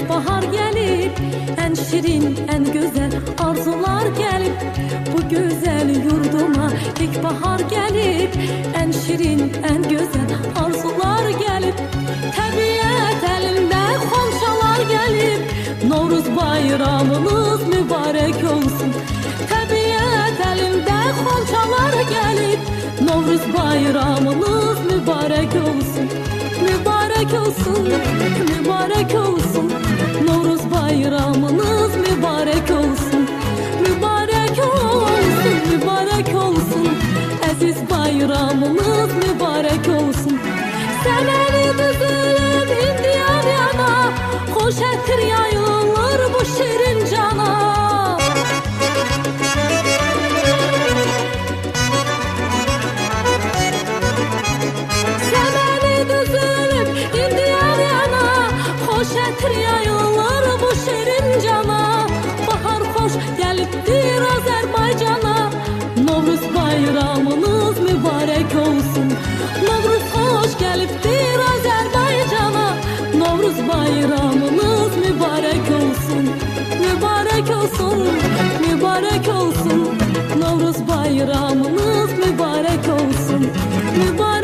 bahar gelip, en şirin, en güzel arzular gelip, bu güzel yurduma ilkbahar gelip, en şirin, en güzel arzular gelip, tabiat elinde xonçalar gelip, Novruz bayramınız mübarek olsun. Tabiat elinde xonçalar gelip, Novruz bayramınız mübarek olsun. Mübarek olsun, mübarek olsun. Novruz bayramınız mübarek olsun. Mübarek olsun, mübarek olsun. Aziz bayramınız mübarek olsun. Semeni düzülüp indi yan yana, hoş ettir yayılır bu şirin cana. Şetir yayılır bu şirin cana. Bahar hoş geliptir Azerbaycan'a. Novruz bayramınız mübarek olsun. Novruz hoş geliptir Azerbaycan'a. Novruz bayramınız mübarek olsun. Mübarek olsun, mübarek olsun. Novruz bayramınız mübarek olsun. Mübarek